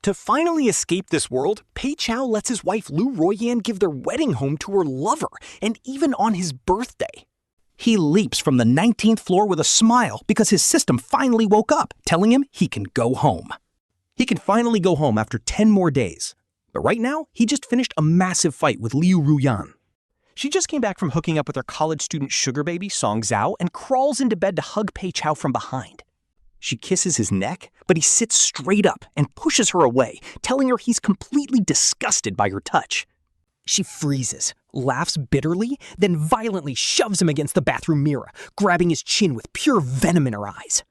To finally escape this world, Pei Chao lets his wife Liu Ruyan give their wedding home to her lover, and even on his birthday. He leaps from the 19th floor with a smile because his system finally woke up, telling him he can go home. He can finally go home after 10 more days. But right now, he just finished a massive fight with Liu Ruyan. She just came back from hooking up with her college student sugar baby, Song Zhao, and crawls into bed to hug Pei Chao from behind. She kisses his neck, but he sits straight up and pushes her away, telling her he's completely disgusted by her touch. She freezes, laughs bitterly, then violently shoves him against the bathroom mirror, grabbing his chin with pure venom in her eyes.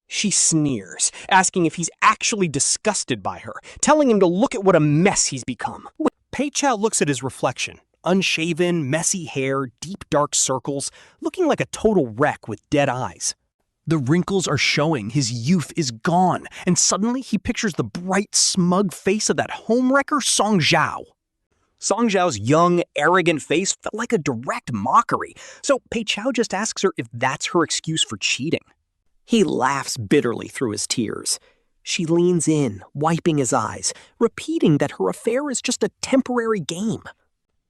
She sneers, asking if he's actually disgusted by her, telling him to look at what a mess he's become. Pei Chao looks at his reflection, unshaven, messy hair, deep dark circles, looking like a total wreck with dead eyes. The wrinkles are showing, his youth is gone, and suddenly he pictures the bright, smug face of that homewrecker Song Zhao. Song Zhao's young, arrogant face felt like a direct mockery, so Pei Chao just asks her if that's her excuse for cheating. He laughs bitterly through his tears. She leans in, wiping his eyes, repeating that her affair is just a temporary game.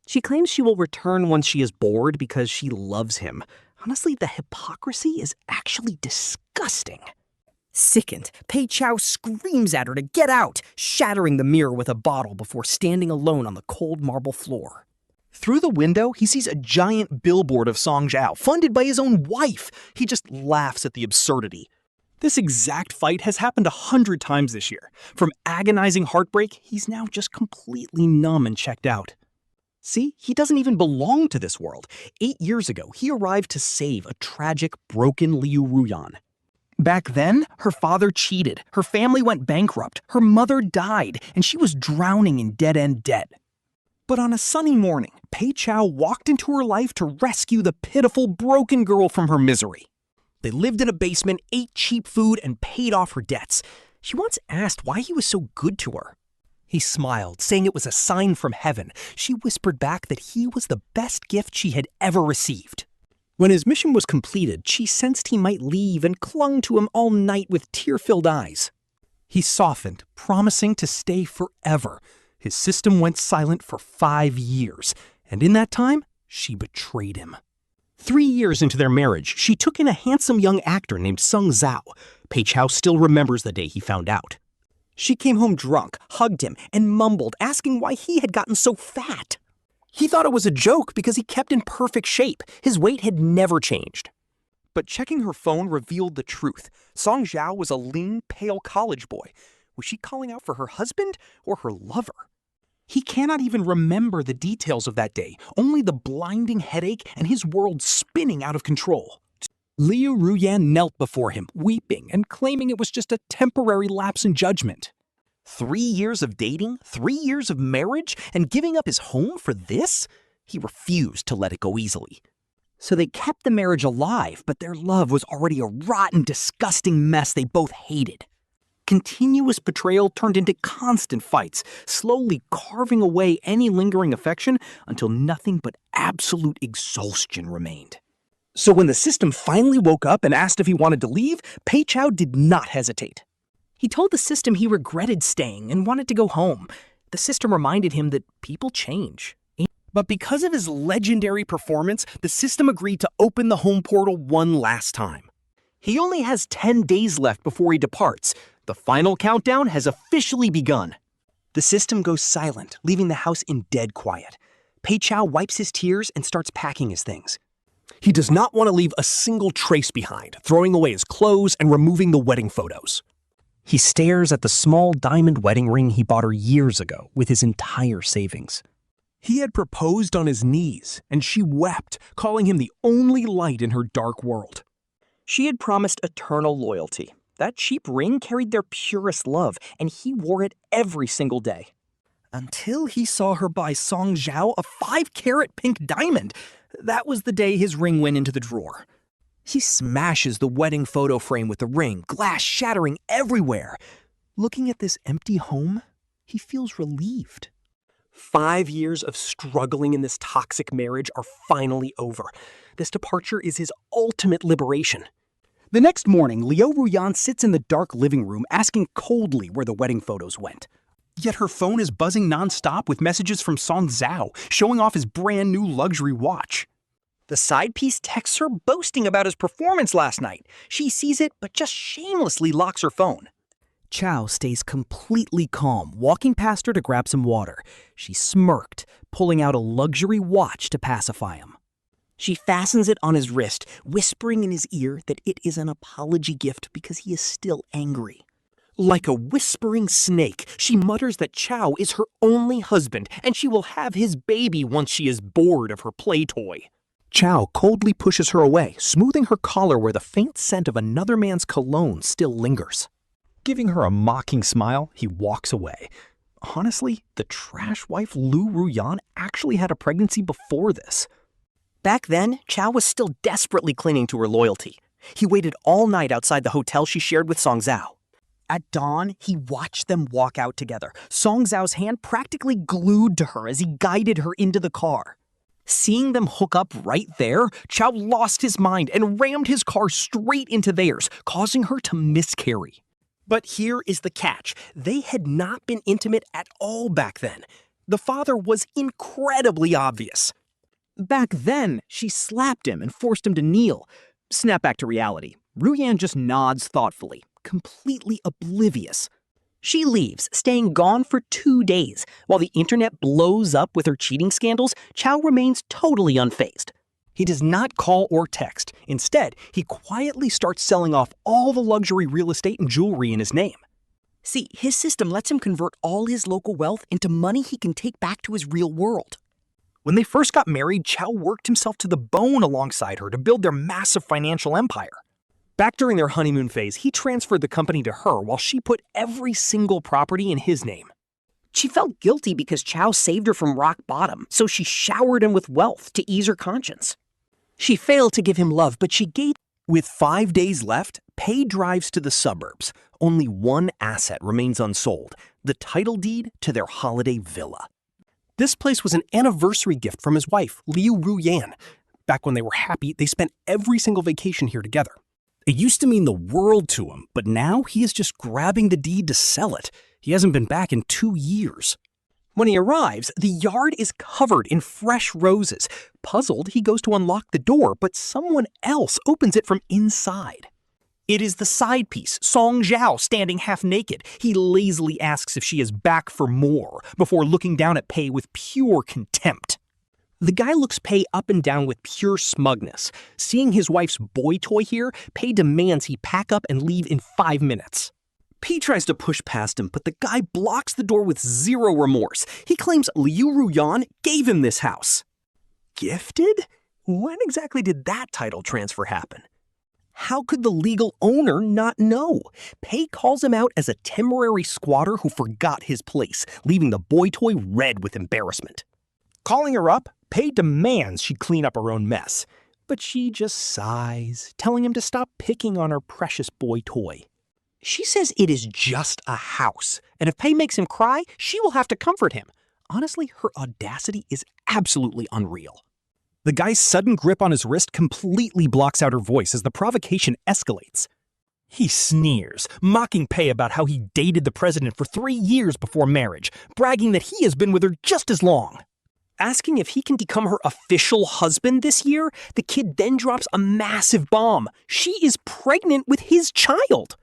She claims she will return once she is bored because she loves him. Honestly, the hypocrisy is actually disgusting. Sickened, Pei Chao screams at her to get out, shattering the mirror with a bottle before standing alone on the cold marble floor. Through the window, he sees a giant billboard of Song Zhao, funded by his own wife. He just laughs at the absurdity. This exact fight has happened 100 times this year. From agonizing heartbreak, he's now just completely numb and checked out. See, he doesn't even belong to this world. 8 years ago, he arrived to save a tragic, broken Liu Ruyan. Back then, her father cheated, her family went bankrupt, her mother died, and she was drowning in dead-end debt. But on a sunny morning, Pei Chao walked into her life to rescue the pitiful, broken girl from her misery. They lived in a basement, ate cheap food, and paid off her debts. She once asked why he was so good to her. He smiled, saying it was a sign from heaven. She whispered back that he was the best gift she had ever received. When his mission was completed, she sensed he might leave and clung to him all night with tear-filled eyes. He softened, promising to stay forever. His system went silent for 5 years, and in that time, she betrayed him. 3 years into their marriage, she took in a handsome young actor named Song Zhao. Pei Chao still remembers the day he found out. She came home drunk, hugged him, and mumbled, asking why he had gotten so fat. He thought it was a joke because he kept in perfect shape. His weight had never changed. But checking her phone revealed the truth. Song Zhao was a lean, pale college boy. Was she calling out for her husband or her lover? He cannot even remember the details of that day, only the blinding headache and his world spinning out of control. Liu Ruyan knelt before him, weeping and claiming it was just a temporary lapse in judgment. 3 years of dating, 3 years of marriage, and giving up his home for this? He refused to let it go easily. So they kept the marriage alive, but their love was already a rotten, disgusting mess they both hated. Continuous betrayal turned into constant fights, slowly carving away any lingering affection until nothing but absolute exhaustion remained. So when the system finally woke up and asked if he wanted to leave, Pei Chao did not hesitate. He told the system he regretted staying and wanted to go home. The system reminded him that people change. But because of his legendary performance, the system agreed to open the home portal one last time. He only has 10 days left before he departs. The final countdown has officially begun. The system goes silent, leaving the house in dead quiet. Pei Chao wipes his tears and starts packing his things. He does not want to leave a single trace behind, throwing away his clothes and removing the wedding photos. He stares at the small diamond wedding ring he bought her years ago with his entire savings. He had proposed on his knees, and she wept, calling him the only light in her dark world. She had promised eternal loyalty. That cheap ring carried their purest love, and he wore it every single day. Until he saw her buy Song Zhao a 5-carat pink diamond. That was the day his ring went into the drawer. He smashes the wedding photo frame with the ring, glass shattering everywhere. Looking at this empty home, he feels relieved. 5 years of struggling in this toxic marriage are finally over. This departure is his ultimate liberation. The next morning, Liu Ruyan sits in the dark living room asking coldly where the wedding photos went. Yet her phone is buzzing nonstop with messages from Song Zhao showing off his brand new luxury watch. The side piece texts her boasting about his performance last night. She sees it but just shamelessly locks her phone. Chao stays completely calm, walking past her to grab some water. She smirked, pulling out a luxury watch to pacify him. She fastens it on his wrist, whispering in his ear that it is an apology gift because he is still angry. Like a whispering snake, she mutters that Chao is her only husband and she will have his baby once she is bored of her play toy. Chao coldly pushes her away, smoothing her collar where the faint scent of another man's cologne still lingers. Giving her a mocking smile, he walks away. Honestly, the trash wife Liu Ruyan actually had a pregnancy before this. Back then, Chao was still desperately clinging to her loyalty. He waited all night outside the hotel she shared with Song Zhao. At dawn, he watched them walk out together, Song Zhao's hand practically glued to her as he guided her into the car. Seeing them hook up right there, Chao lost his mind and rammed his car straight into theirs, causing her to miscarry. But here is the catch. They had not been intimate at all back then. The father was incredibly obvious. Back then, she slapped him and forced him to kneel. Snap back to reality. Ruyan just nods thoughtfully, completely oblivious. She leaves, staying gone for 2 days. While the internet blows up with her cheating scandals, Chao remains totally unfazed. He does not call or text. Instead, he quietly starts selling off all the luxury real estate and jewelry in his name. See, his system lets him convert all his local wealth into money he can take back to his real world. When they first got married, Chao worked himself to the bone alongside her to build their massive financial empire. Back during their honeymoon phase, he transferred the company to her while she put every single property in his name. She felt guilty because Chao saved her from rock bottom, so she showered him with wealth to ease her conscience. She failed to give him love, but she gave. With 5 days left, Pei drives to the suburbs. Only one asset remains unsold, the title deed to their holiday villa. This place was an anniversary gift from his wife, Liu Ruyan. Back when they were happy, they spent every single vacation here together. It used to mean the world to him, but now he is just grabbing the deed to sell it. He hasn't been back in 2 years. When he arrives, the yard is covered in fresh roses. Puzzled, he goes to unlock the door, but someone else opens it from inside. It is the side piece, Song Zhao, standing half naked. He lazily asks if she is back for more, before looking down at Pei with pure contempt. The guy looks Pei up and down with pure smugness. Seeing his wife's boy toy here, Pei demands he pack up and leave in 5 minutes. Pei tries to push past him, but the guy blocks the door with zero remorse. He claims Liu Ruyan gave him this house. Gifted? When exactly did that title transfer happen? How could the legal owner not know? Pei calls him out as a temporary squatter who forgot his place, leaving the boy toy red with embarrassment. Calling her up, Pei demands she clean up her own mess, but she just sighs, telling him to stop picking on her precious boy toy. She says it is just a house, and if Pei makes him cry, she will have to comfort him. Honestly, her audacity is absolutely unreal. The guy's sudden grip on his wrist completely blocks out her voice as the provocation escalates. He sneers, mocking Pei about how he dated the president for 3 years before marriage, bragging that he has been with her just as long. Asking if he can become her official husband this year, the kid then drops a massive bomb. She is pregnant with his child.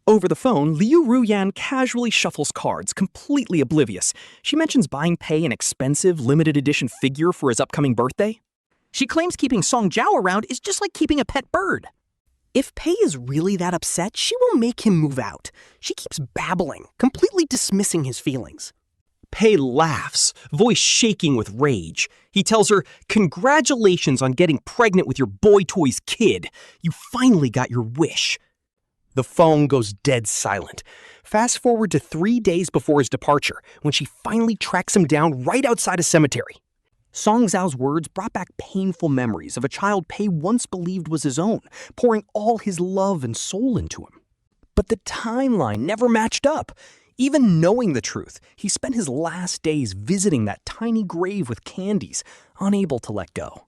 Over the phone, Liu Ruyan casually shuffles cards, completely oblivious. She mentions buying Pei an expensive, limited edition figure for his upcoming birthday. She claims keeping Song Zhao around is just like keeping a pet bird. If Pei is really that upset, she will make him move out. She keeps babbling, completely dismissing his feelings. Pei laughs, voice shaking with rage. He tells her, "Congratulations on getting pregnant with your boy toy's kid. You finally got your wish." The phone goes dead silent. Fast forward to 3 days before his departure, when she finally tracks him down right outside a cemetery. Song Zhao's words brought back painful memories of a child Pei once believed was his own, pouring all his love and soul into him. But the timeline never matched up. Even knowing the truth, he spent his last days visiting that tiny grave with candies, unable to let go.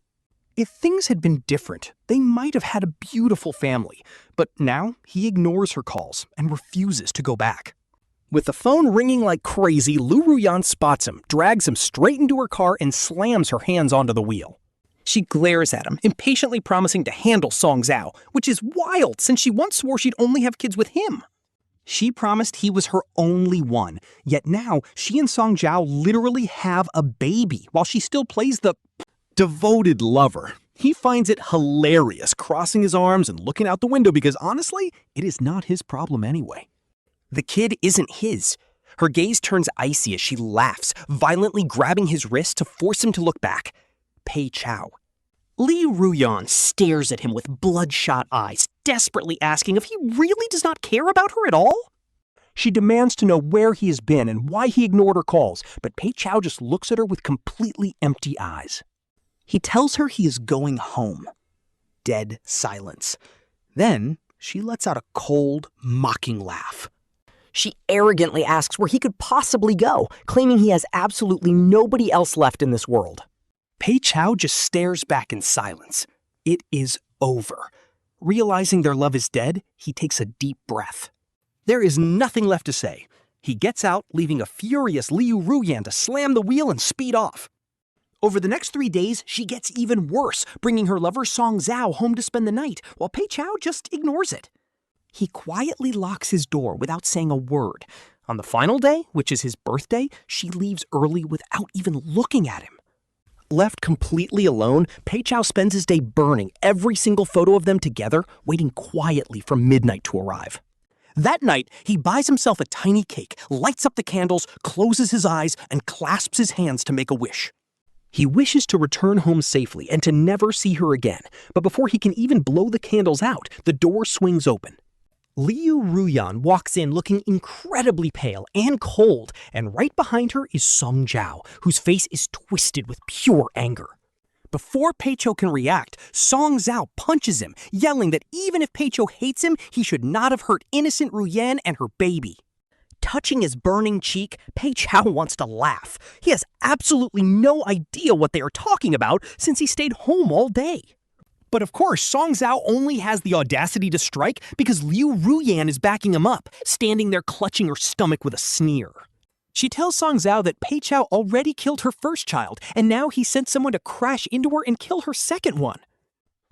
If things had been different, they might have had a beautiful family, but now he ignores her calls and refuses to go back. With the phone ringing like crazy, Liu Ruyan spots him, drags him straight into her car, and slams her hands onto the wheel. She glares at him, impatiently promising to handle Song Zhao, which is wild since she once swore she'd only have kids with him. She promised he was her only one, yet now she and Song Zhao literally have a baby while she still plays the devoted lover. He finds it hilarious, crossing his arms and looking out the window because honestly, it is not his problem anyway. The kid isn't his. Her gaze turns icy as she laughs, violently grabbing his wrist to force him to look back. Pei Chao. Liu Ruyan stares at him with bloodshot eyes, desperately asking if he really does not care about her at all. She demands to know where he has been and why he ignored her calls, but Pei Chao just looks at her with completely empty eyes. He tells her he is going home. Dead silence. Then she lets out a cold, mocking laugh. She arrogantly asks where he could possibly go, claiming he has absolutely nobody else left in this world. Pei Chao just stares back in silence. It is over. Realizing their love is dead, he takes a deep breath. There is nothing left to say. He gets out, leaving a furious Liu Ruyan to slam the wheel and speed off. Over the next 3 days, she gets even worse, bringing her lover Song Zhao home to spend the night, while Pei Chao just ignores it. He quietly locks his door without saying a word. On the final day, which is his birthday, she leaves early without even looking at him. Left completely alone, Pei Chao spends his day burning every single photo of them together, waiting quietly for midnight to arrive. That night, he buys himself a tiny cake, lights up the candles, closes his eyes, and clasps his hands to make a wish. He wishes to return home safely and to never see her again, but before he can even blow the candles out, the door swings open. Liu Ruyan walks in looking incredibly pale and cold, and right behind her is Song Zhao, whose face is twisted with pure anger. Before Pei Chao can react, Song Zhao punches him, yelling that even if Pei Chao hates him, he should not have hurt innocent Ruyan and her baby. Touching his burning cheek, Pei Chao wants to laugh. He has absolutely no idea what they are talking about since he stayed home all day. But of course, Song Zhao only has the audacity to strike because Liu Ruyan is backing him up, standing there clutching her stomach with a sneer. She tells Song Zhao that Pei Chao already killed her first child, and now he sent someone to crash into her and kill her second one.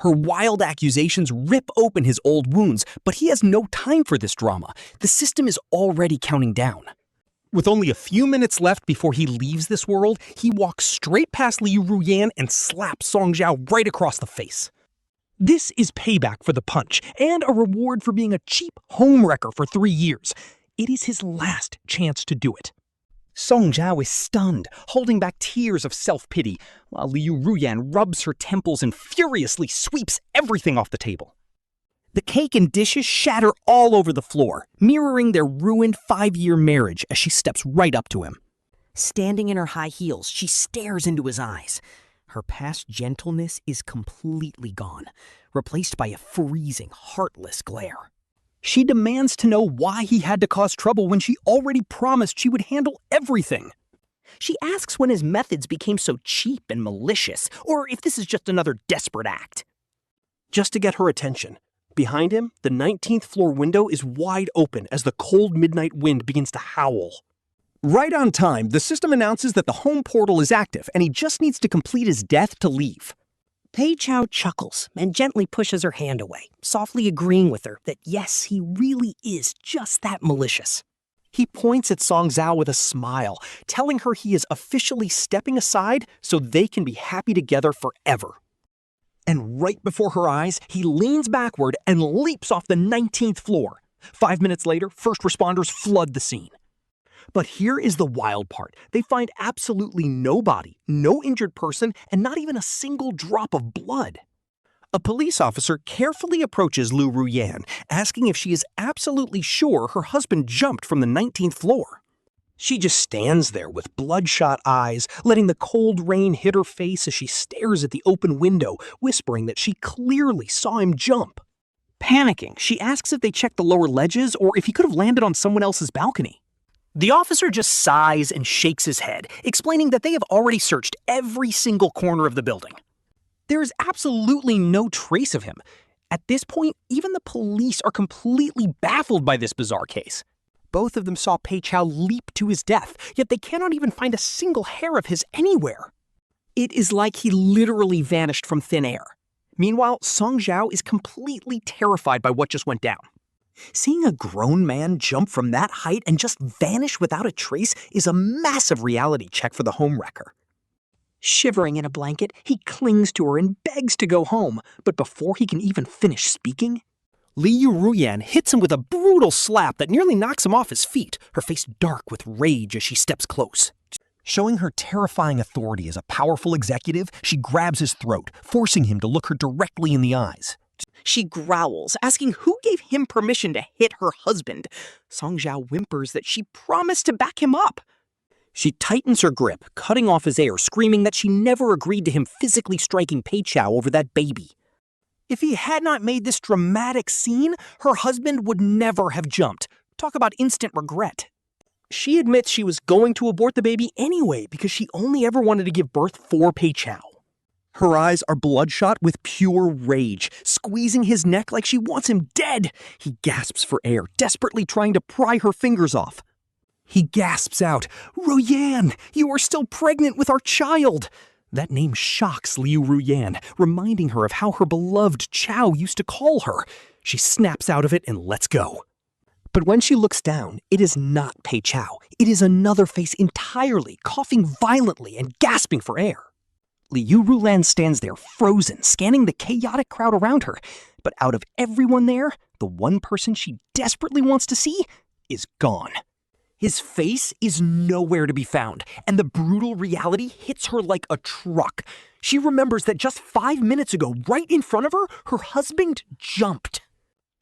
Her wild accusations rip open his old wounds, but he has no time for this drama. The system is already counting down. With only a few minutes left before he leaves this world, he walks straight past Liu Ruyan and slaps Song Zhao right across the face. This is payback for the punch, and a reward for being a cheap homewrecker for 3 years. It is his last chance to do it. Song Zhao is stunned, holding back tears of self-pity, while Liu Ruyan rubs her temples and furiously sweeps everything off the table. The cake and dishes shatter all over the floor, mirroring their ruined 5-year marriage as she steps right up to him. Standing in her high heels, she stares into his eyes. Her past gentleness is completely gone, replaced by a freezing, heartless glare. She demands to know why he had to cause trouble when she already promised she would handle everything. She asks when his methods became so cheap and malicious, or if this is just another desperate act. Just to get her attention, behind him, the 19th floor window is wide open as the cold midnight wind begins to howl. Right on time, the system announces that the home portal is active and he just needs to complete his death to leave. Pei Chao chuckles and gently pushes her hand away, softly agreeing with her that yes, he really is just that malicious. He points at Song Zhao with a smile, telling her he is officially stepping aside so they can be happy together forever. And right before her eyes, he leans backward and leaps off the 19th floor. 5 minutes later, first responders flood the scene. But here is the wild part. They find absolutely no body, no injured person, and not even a single drop of blood. A police officer carefully approaches Liu Ruyan, asking if she is absolutely sure her husband jumped from the 19th floor. She just stands there with bloodshot eyes, letting the cold rain hit her face as she stares at the open window, whispering that she clearly saw him jump. Panicking, she asks if they checked the lower ledges or if he could have landed on someone else's balcony. The officer just sighs and shakes his head, explaining that they have already searched every single corner of the building. There is absolutely no trace of him. At this point, even the police are completely baffled by this bizarre case. Both of them saw Pei Chao leap to his death, yet they cannot even find a single hair of his anywhere. It is like he literally vanished from thin air. Meanwhile, Song Zhao is completely terrified by what just went down. Seeing a grown man jump from that height and just vanish without a trace is a massive reality check for the homewrecker. Shivering in a blanket, he clings to her and begs to go home, but before he can even finish speaking, Liu Ruyan hits him with a brutal slap that nearly knocks him off his feet, her face dark with rage as she steps close. Showing her terrifying authority as a powerful executive, she grabs his throat, forcing him to look her directly in the eyes. She growls, asking who gave him permission to hit her husband. Song Zhao whimpers that she promised to back him up. She tightens her grip, cutting off his air, screaming that she never agreed to him physically striking Pei Chao over that baby. If he had not made this dramatic scene, her husband would never have jumped. Talk about instant regret. She admits she was going to abort the baby anyway because she only ever wanted to give birth for Pei Chao. Her eyes are bloodshot with pure rage, squeezing his neck like she wants him dead. He gasps for air, desperately trying to pry her fingers off. He gasps out, "Ruyan, you are still pregnant with our child!" That name shocks Liu Ruyan, reminding her of how her beloved Chao used to call her. She snaps out of it and lets go. But when she looks down, it is not Pei Chao. It is another face entirely, coughing violently and gasping for air. Liu Ruyan stands there frozen, scanning the chaotic crowd around her. But out of everyone there, the one person she desperately wants to see is gone. His face is nowhere to be found, and the brutal reality hits her like a truck. She remembers that just 5 minutes ago, right in front of her, her husband jumped.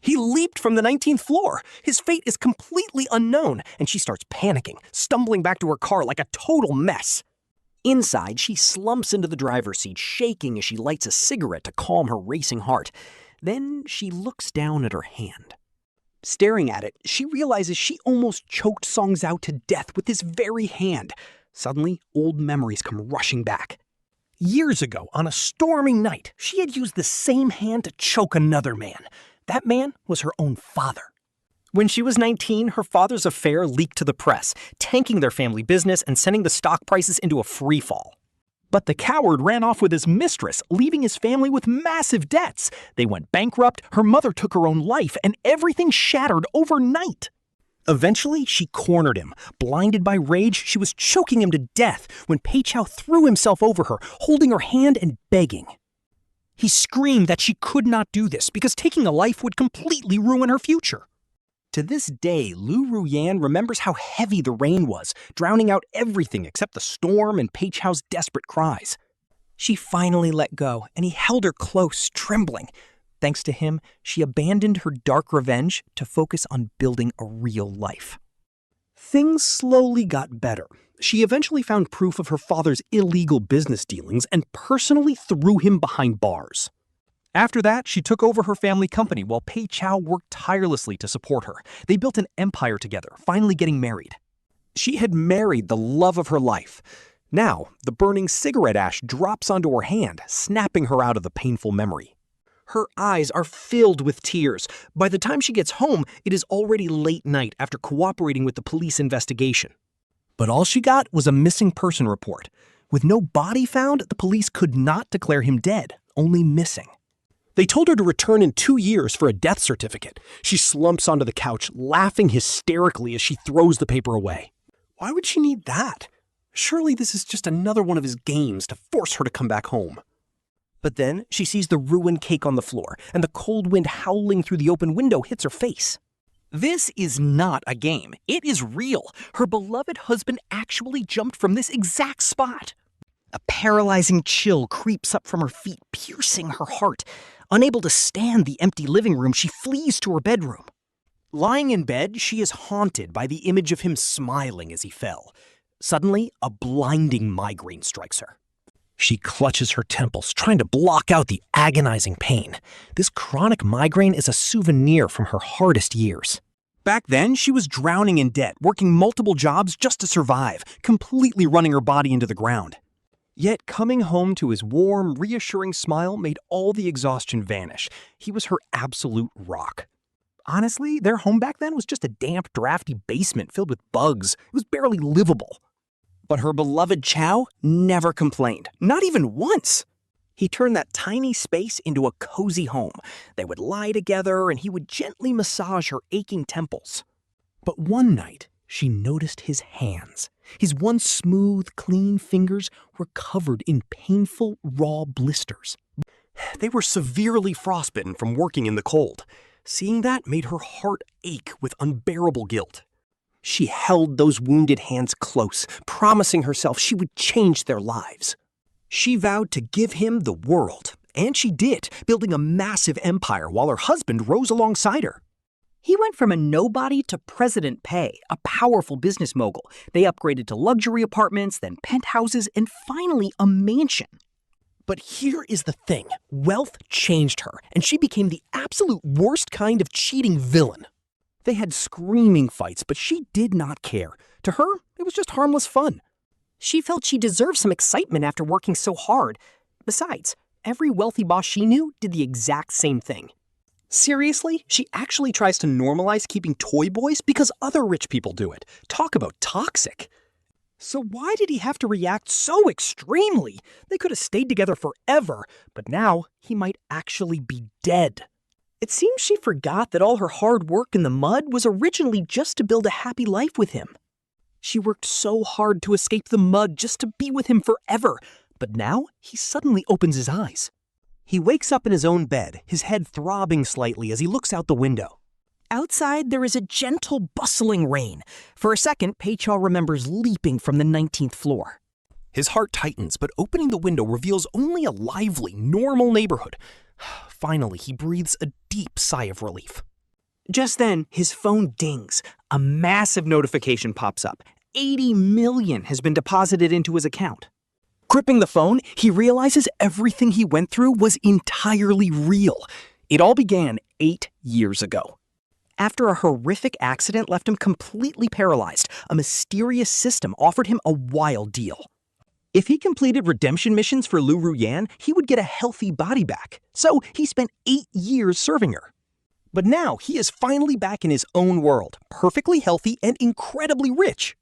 He leaped from the 19th floor. His fate is completely unknown, and she starts panicking, stumbling back to her car like a total mess. Inside, she slumps into the driver's seat, shaking as she lights a cigarette to calm her racing heart. Then she looks down at her hand. Staring at it, she realizes she almost choked Song Zhao to death with this very hand. Suddenly, old memories come rushing back. Years ago, on a stormy night, she had used the same hand to choke another man. That man was her own father. When she was 19, her father's affair leaked to the press, tanking their family business and sending the stock prices into a free fall. But the coward ran off with his mistress, leaving his family with massive debts. They went bankrupt, her mother took her own life, and everything shattered overnight. Eventually, she cornered him. Blinded by rage, she was choking him to death when Pei Chao threw himself over her, holding her hand and begging. He screamed that she could not do this because taking a life would completely ruin her future. To this day, Liu Ruyan remembers how heavy the rain was, drowning out everything except the storm and Pei Chao's desperate cries. She finally let go, and he held her close, trembling. Thanks to him, she abandoned her dark revenge to focus on building a real life. Things slowly got better. She eventually found proof of her father's illegal business dealings and personally threw him behind bars. After that, she took over her family company while Pei Chao worked tirelessly to support her. They built an empire together, finally getting married. She had married the love of her life. Now, the burning cigarette ash drops onto her hand, snapping her out of the painful memory. Her eyes are filled with tears. By the time she gets home, it is already late night after cooperating with the police investigation. But all she got was a missing person report. With no body found, the police could not declare him dead, only missing. They told her to return in 2 years for a death certificate. She slumps onto the couch, laughing hysterically as she throws the paper away. Why would she need that? Surely this is just another one of his games to force her to come back home. But then she sees the ruined cake on the floor, and the cold wind howling through the open window hits her face. This is not a game. It is real. Her beloved husband actually jumped from this exact spot. A paralyzing chill creeps up from her feet, piercing her heart. Unable to stand the empty living room, she flees to her bedroom. Lying in bed, she is haunted by the image of him smiling as he fell. Suddenly, a blinding migraine strikes her. She clutches her temples, trying to block out the agonizing pain. This chronic migraine is a souvenir from her hardest years. Back then, she was drowning in debt, working multiple jobs just to survive, completely running her body into the ground. Yet coming home to his warm, reassuring smile made all the exhaustion vanish. He was her absolute rock. Honestly, their home back then was just a damp, drafty basement filled with bugs. It was barely livable. But her beloved Chao never complained, not even once. He turned that tiny space into a cozy home. They would lie together and he would gently massage her aching temples. But one night, she noticed his hands. His once smooth, clean fingers were covered in painful, raw blisters. They were severely frostbitten from working in the cold. Seeing that made her heart ache with unbearable guilt. She held those wounded hands close, promising herself she would change their lives. She vowed to give him the world, and she did, building a massive empire while her husband rose alongside her. He went from a nobody to President Pei, a powerful business mogul. They upgraded to luxury apartments, then penthouses, and finally a mansion. But here is the thing. Wealth changed her, and she became the absolute worst kind of cheating villain. They had screaming fights, but she did not care. To her, it was just harmless fun. She felt she deserved some excitement after working so hard. Besides, every wealthy boss she knew did the exact same thing. Seriously, she actually tries to normalize keeping toy boys because other rich people do it. Talk about toxic. So why did he have to react so extremely? They could have stayed together forever, but now he might actually be dead. It seems she forgot that all her hard work in the mud was originally just to build a happy life with him. She worked so hard to escape the mud just to be with him forever, but now he suddenly opens his eyes. He wakes up in his own bed, his head throbbing slightly as he looks out the window. Outside, there is a gentle, bustling rain. For a second, Pei Chao remembers leaping from the 19th floor. His heart tightens, but opening the window reveals only a lively, normal neighborhood. Finally, he breathes a deep sigh of relief. Just then, his phone dings. A massive notification pops up. 80 million has been deposited into his account. Gripping the phone, he realizes everything he went through was entirely real. It all began 8 years ago. After a horrific accident left him completely paralyzed, a mysterious system offered him a wild deal. If he completed redemption missions for Liu Ruyan, he would get a healthy body back. So he spent 8 years serving her. But now he is finally back in his own world, perfectly healthy and incredibly rich.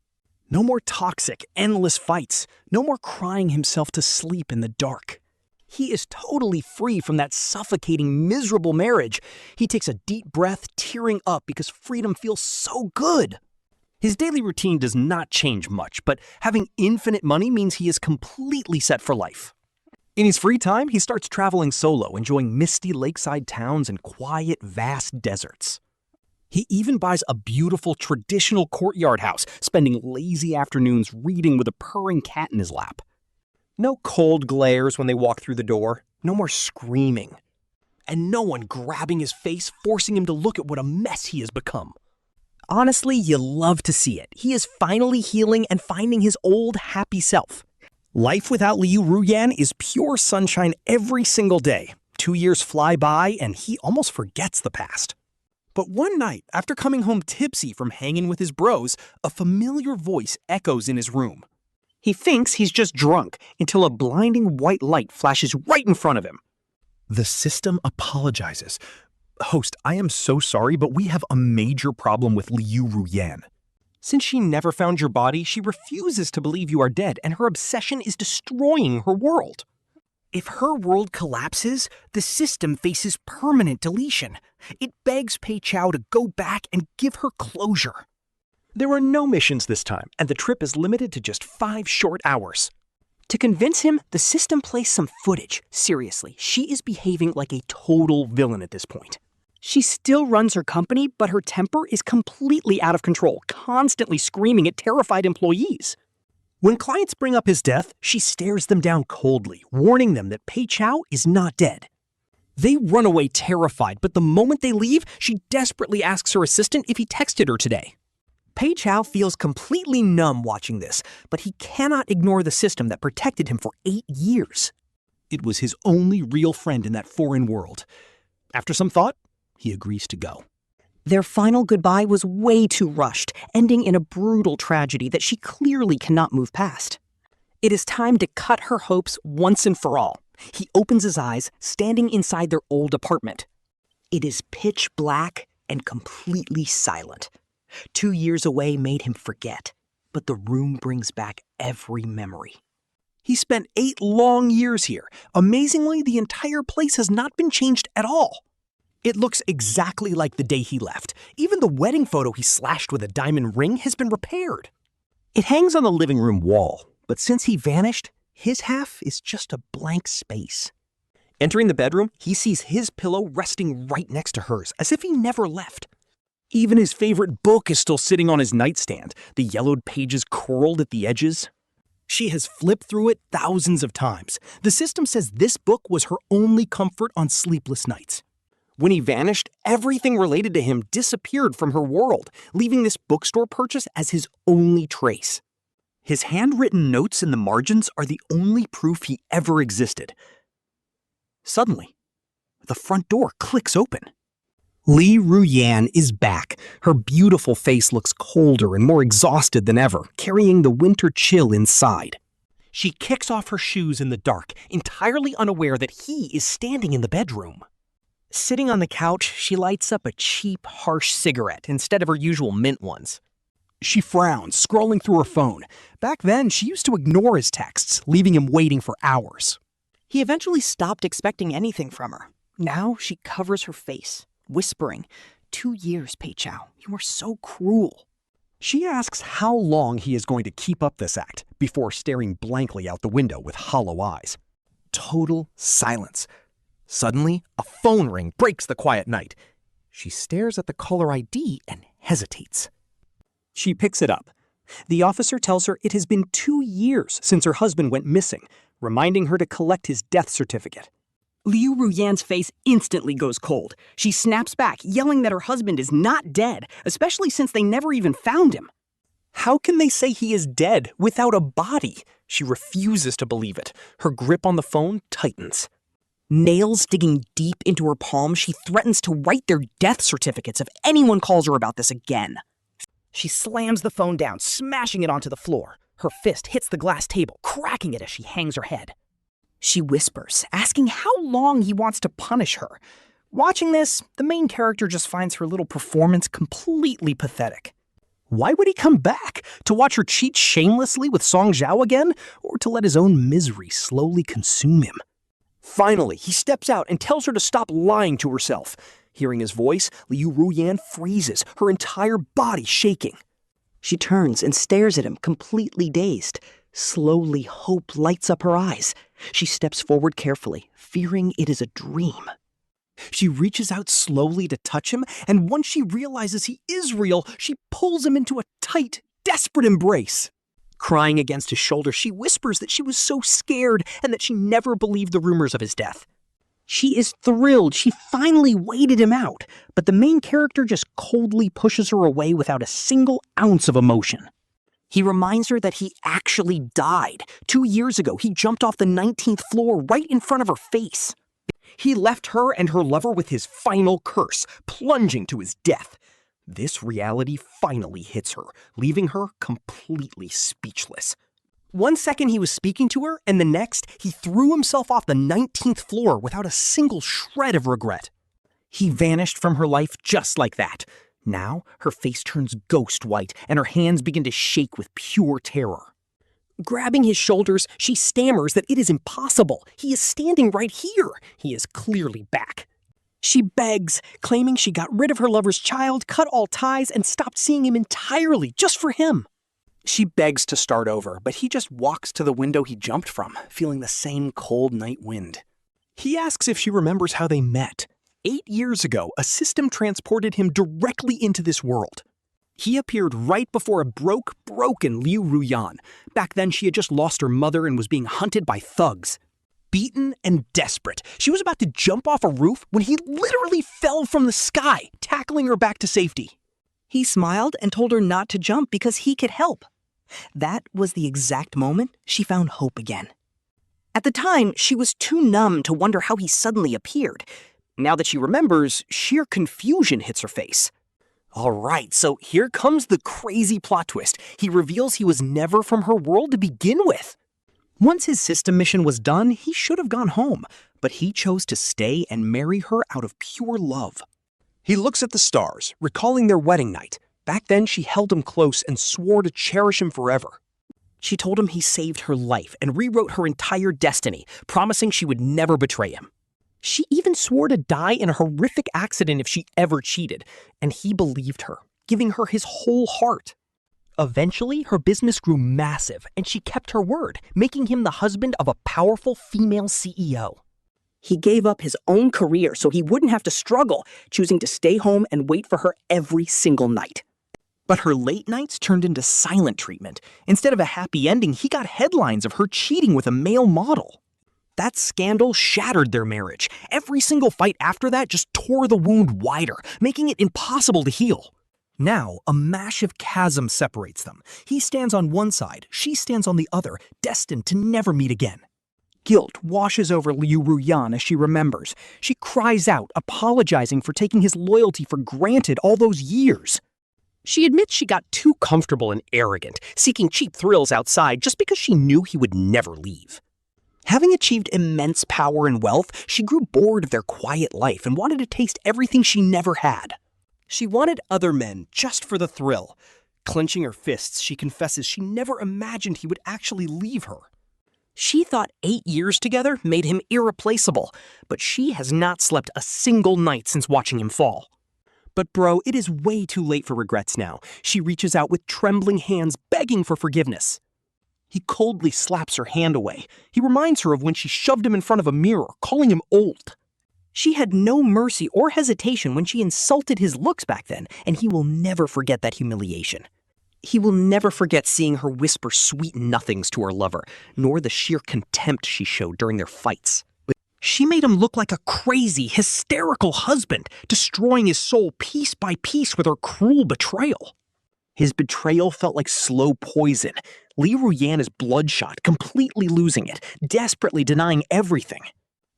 No more toxic, endless fights. No more crying himself to sleep in the dark. He is totally free from that suffocating, miserable marriage. He takes a deep breath, tearing up because freedom feels so good. His daily routine does not change much, but having infinite money means he is completely set for life. In his free time, he starts traveling solo, enjoying misty lakeside towns and quiet, vast deserts. He even buys a beautiful, traditional courtyard house, spending lazy afternoons reading with a purring cat in his lap. No cold glares when they walk through the door, no more screaming, and no one grabbing his face, forcing him to look at what a mess he has become. Honestly, you love to see it. He is finally healing and finding his old, happy self. Life without Liu Ruyan is pure sunshine every single day. 2 years fly by, and he almost forgets the past. But one night, after coming home tipsy from hanging with his bros, a familiar voice echoes in his room. He thinks he's just drunk until a blinding white light flashes right in front of him. The system apologizes. Host, I am so sorry, but we have a major problem with Liu Ruyan. Since she never found your body, she refuses to believe you are dead, and her obsession is destroying her world. If her world collapses, the system faces permanent deletion. It begs Pei Chao to go back and give her closure. There are no missions this time, and the trip is limited to just 5 short hours. To convince him, the system plays some footage. Seriously, she is behaving like a total villain at this point. She still runs her company, but her temper is completely out of control, constantly screaming at terrified employees. When clients bring up his death, she stares them down coldly, warning them that Pei Chao is not dead. They run away terrified, but the moment they leave, she desperately asks her assistant if he texted her today. Pei Chao feels completely numb watching this, but he cannot ignore the system that protected him for 8 years. It was his only real friend in that foreign world. After some thought, he agrees to go. Their final goodbye was way too rushed, ending in a brutal tragedy that she clearly cannot move past. It is time to cut her hopes once and for all. He opens his eyes, standing inside their old apartment. It is pitch black, and completely silent. 2 years away made him forget, but the room brings back every memory. He spent 8 long years here. Amazingly, the entire place has not been changed at all. It looks exactly like the day he left. Even the wedding photo he slashed with a diamond ring has been repaired. It hangs on the living room wall, but since he vanished, his half is just a blank space. Entering the bedroom, he sees his pillow resting right next to hers, as if he never left. Even his favorite book is still sitting on his nightstand, the yellowed pages curled at the edges. She has flipped through it thousands of times. The system says this book was her only comfort on sleepless nights. When he vanished, everything related to him disappeared from her world, leaving this bookstore purchase as his only trace. His handwritten notes in the margins are the only proof he ever existed. Suddenly, the front door clicks open. Liu Ruyan is back. Her beautiful face looks colder and more exhausted than ever, carrying the winter chill inside. She kicks off her shoes in the dark, entirely unaware that he is standing in the bedroom. Sitting on the couch, she lights up a cheap, harsh cigarette instead of her usual mint ones. She frowns, scrolling through her phone. Back then, she used to ignore his texts, leaving him waiting for hours. He eventually stopped expecting anything from her. Now she covers her face, whispering, 2 years, Pei Chao. You are so cruel. She asks how long he is going to keep up this act before staring blankly out the window with hollow eyes. Total silence. Suddenly, a phone ring breaks the quiet night. She stares at the caller ID and hesitates. She picks it up. The officer tells her it has been 2 years since her husband went missing, reminding her to collect his death certificate. Liu Ruyan's face instantly goes cold. She snaps back, yelling that her husband is not dead, especially since they never even found him. How can they say he is dead without a body? She refuses to believe it. Her grip on the phone tightens. Nails digging deep into her palm, she threatens to write their death certificates if anyone calls her about this again. She slams the phone down, smashing it onto the floor. Her fist hits the glass table, cracking it as she hangs her head. She whispers, asking how long he wants to punish her. Watching this, the main character just finds her little performance completely pathetic. Why would he come back? To watch her cheat shamelessly with Song Zhao again? Or to let his own misery slowly consume him? Finally, he steps out and tells her to stop lying to herself. Hearing his voice, Liu Ruyan freezes, her entire body shaking. She turns and stares at him, completely dazed. Slowly, hope lights up her eyes. She steps forward carefully, fearing it is a dream. She reaches out slowly to touch him, and once she realizes he is real, she pulls him into a tight, desperate embrace. Crying against his shoulder, she whispers that she was so scared and that she never believed the rumors of his death. She is thrilled she finally waited him out, but the main character just coldly pushes her away without a single ounce of emotion. He reminds her that he actually died. 2 years ago, he jumped off the 19th floor right in front of her face. He left her and her lover with his final curse, plunging to his death. This reality finally hits her, leaving her completely speechless. 1 second he was speaking to her, and the next, he threw himself off the 19th floor without a single shred of regret. He vanished from her life just like that. Now, her face turns ghost white, and her hands begin to shake with pure terror. Grabbing his shoulders, she stammers that it is impossible. He is standing right here. He is clearly back. She begs, claiming she got rid of her lover's child, cut all ties, and stopped seeing him entirely just for him. She begs to start over, but he just walks to the window he jumped from, feeling the same cold night wind. He asks if she remembers how they met. 8 years ago, a system transported him directly into this world. He appeared right before a broken Liu Ruyan. Back then, she had just lost her mother and was being hunted by thugs. Beaten and desperate, she was about to jump off a roof when he literally fell from the sky, tackling her back to safety. He smiled and told her not to jump because he could help. That was the exact moment she found hope again. At the time, she was too numb to wonder how he suddenly appeared. Now that she remembers, sheer confusion hits her face. All right, so here comes the crazy plot twist. He reveals he was never from her world to begin with. Once his system mission was done, he should have gone home, but he chose to stay and marry her out of pure love. He looks at the stars, recalling their wedding night. Back then, she held him close and swore to cherish him forever. She told him he saved her life and rewrote her entire destiny, promising she would never betray him. She even swore to die in a horrific accident if she ever cheated, and he believed her, giving her his whole heart. Eventually, her business grew massive, and she kept her word, making him the husband of a powerful female CEO. He gave up his own career so he wouldn't have to struggle, choosing to stay home and wait for her every single night. But her late nights turned into silent treatment. Instead of a happy ending, he got headlines of her cheating with a male model. That scandal shattered their marriage. Every single fight after that just tore the wound wider, making it impossible to heal. Now, a massive chasm separates them. He stands on one side, she stands on the other, destined to never meet again. Guilt washes over Liu Ruyan as she remembers. She cries out, apologizing for taking his loyalty for granted all those years. She admits she got too comfortable and arrogant, seeking cheap thrills outside just because she knew he would never leave. Having achieved immense power and wealth, she grew bored of their quiet life and wanted to taste everything she never had. She wanted other men just for the thrill. Clenching her fists, she confesses she never imagined he would actually leave her. She thought 8 years together made him irreplaceable, but she has not slept a single night since watching him fall. But bro, it is way too late for regrets now. She reaches out with trembling hands, begging for forgiveness. He coldly slaps her hand away. He reminds her of when she shoved him in front of a mirror, calling him old. She had no mercy or hesitation when she insulted his looks back then, and he will never forget that humiliation. He will never forget seeing her whisper sweet nothings to her lover, nor the sheer contempt she showed during their fights. She made him look like a crazy, hysterical husband, destroying his soul piece by piece with her cruel betrayal. His betrayal felt like slow poison. Liu Ruyan is bloodshot, completely losing it, desperately denying everything.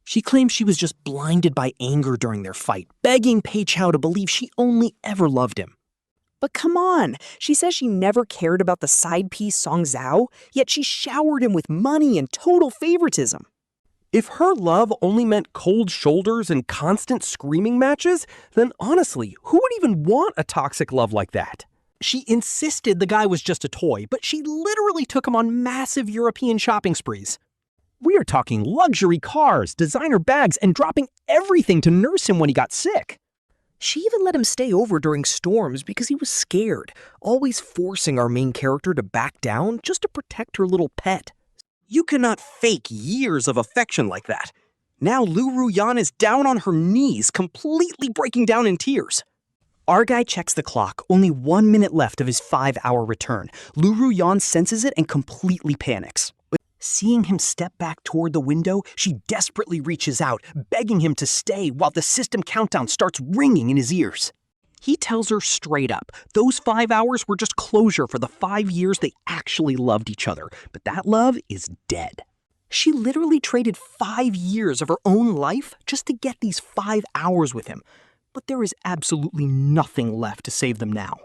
She claims she was just blinded by anger during their fight, begging Pei Chao to believe she only ever loved him. But come on, she says she never cared about the side piece Song Zhao, yet she showered him with money and total favoritism. If her love only meant cold shoulders and constant screaming matches, then honestly, who would even want a toxic love like that? She insisted the guy was just a toy, but she literally took him on massive European shopping sprees. We are talking luxury cars, designer bags, and dropping everything to nurse him when he got sick. She even let him stay over during storms because he was scared, always forcing our main character to back down just to protect her little pet. You cannot fake years of affection like that. Now Liu Ruyan is down on her knees, completely breaking down in tears. Our guy checks the clock, only 1 minute left of his 5-hour return. Liu Ruyan senses it and completely panics. Seeing him step back toward the window, she desperately reaches out, begging him to stay while the system countdown starts ringing in his ears. He tells her straight up, those 5 hours were just closure for the 5 years they actually loved each other, but that love is dead. She literally traded 5 years of her own life just to get these 5 hours with him, but there is absolutely nothing left to save them now.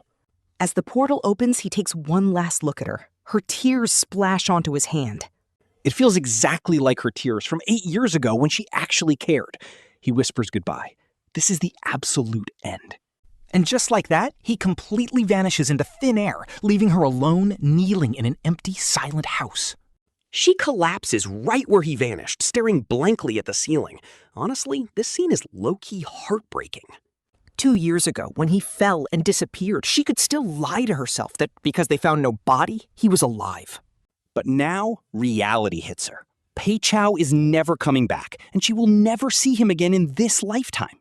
As the portal opens, he takes one last look at her. Her tears splash onto his hand. It feels exactly like her tears from 8 years ago when she actually cared. He whispers goodbye. This is the absolute end. And just like that, he completely vanishes into thin air, leaving her alone, kneeling in an empty, silent house. She collapses right where he vanished, staring blankly at the ceiling. Honestly, this scene is low-key heartbreaking. 2 years ago, when he fell and disappeared, she could still lie to herself that because they found no body, he was alive. But now, reality hits her. Pei Chao is never coming back, and she will never see him again in this lifetime.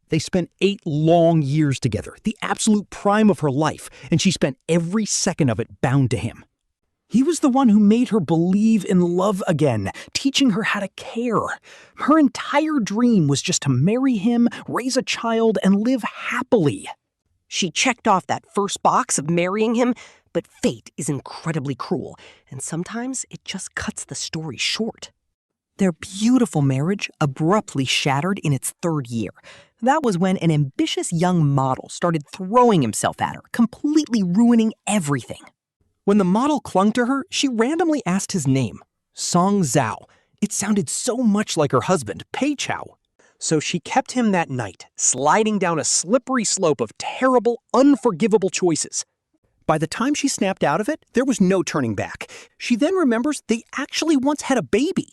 They spent 8 long years together, the absolute prime of her life, and she spent every second of it bound to him. He was the one who made her believe in love again, teaching her how to care. Her entire dream was just to marry him, raise a child, and live happily. She checked off that first box of marrying him, but fate is incredibly cruel, and sometimes it just cuts the story short. Their beautiful marriage abruptly shattered in its 3rd year. That was when an ambitious young model started throwing himself at her, completely ruining everything. When the model clung to her, she randomly asked his name, Song Zhao. It sounded so much like her husband, Pei Chao. So she kept him that night, sliding down a slippery slope of terrible, unforgivable choices. By the time she snapped out of it, there was no turning back. She then remembers they actually once had a baby.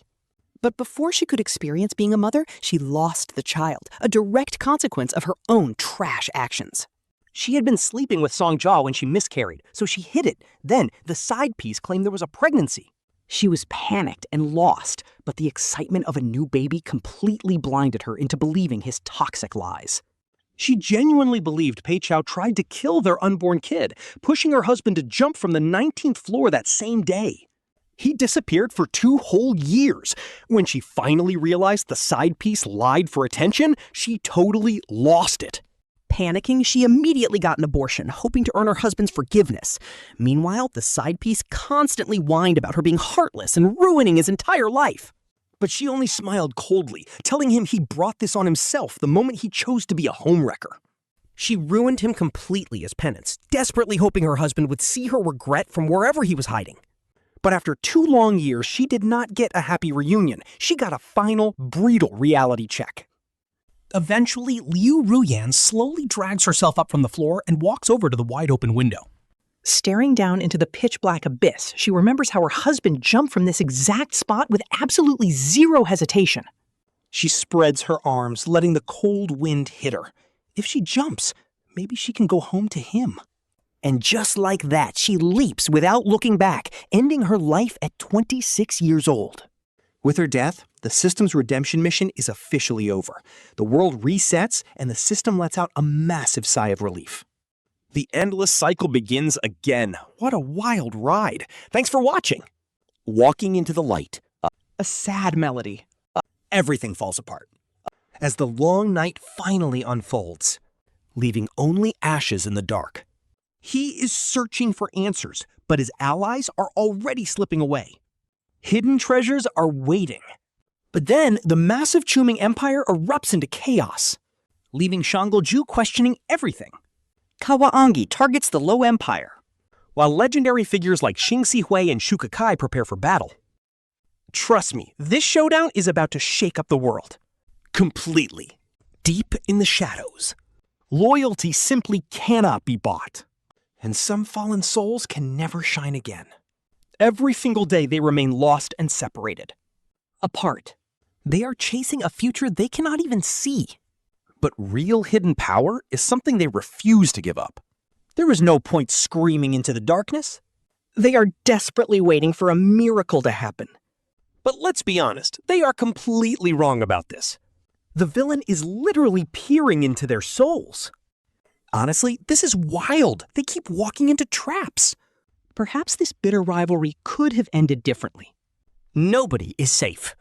But before she could experience being a mother, she lost the child, a direct consequence of her own trash actions. She had been sleeping with Song Zhao when she miscarried, so she hid it. Then, the side piece claimed there was a pregnancy. She was panicked and lost, but the excitement of a new baby completely blinded her into believing his toxic lies. She genuinely believed Pei Chao tried to kill their unborn kid, pushing her husband to jump from the 19th floor that same day. He disappeared for 2 whole years. When she finally realized the side piece lied for attention, she totally lost it. Panicking, she immediately got an abortion, hoping to earn her husband's forgiveness. Meanwhile, the side piece constantly whined about her being heartless and ruining his entire life. But she only smiled coldly, telling him he brought this on himself the moment he chose to be a homewrecker. She ruined him completely as penance, desperately hoping her husband would see her regret from wherever he was hiding. But after 2 long years, she did not get a happy reunion. She got a final, brutal reality check. Eventually, Liu Ruyan slowly drags herself up from the floor and walks over to the wide-open window. Staring down into the pitch-black abyss, she remembers how her husband jumped from this exact spot with absolutely zero hesitation. She spreads her arms, letting the cold wind hit her. If she jumps, maybe she can go home to him. And just like that, she leaps without looking back, ending her life at 26 years old. With her death, the system's redemption mission is officially over. The world resets, and the system lets out a massive sigh of relief. The endless cycle begins again. What a wild ride. Thanks for watching. Walking into the light. A sad melody. Everything falls apart. As the long night finally unfolds, leaving only ashes in the dark. He is searching for answers, but his allies are already slipping away. Hidden treasures are waiting. But then, the massive Chuming Empire erupts into chaos, leaving Shangolju questioning everything. Kawaangi targets the Low Empire, while legendary figures like Xing Sihui and Shuka Kai prepare for battle. Trust me, this showdown is about to shake up the world. Completely. Deep in the shadows, loyalty simply cannot be bought. And some fallen souls can never shine again. Every single day they remain lost and separated. Apart. They are chasing a future they cannot even see. But real hidden power is something they refuse to give up. There is no point screaming into the darkness. They are desperately waiting for a miracle to happen. But let's be honest, they are completely wrong about this. The villain is literally peering into their souls. Honestly, this is wild. They keep walking into traps. Perhaps this bitter rivalry could have ended differently. Nobody is safe.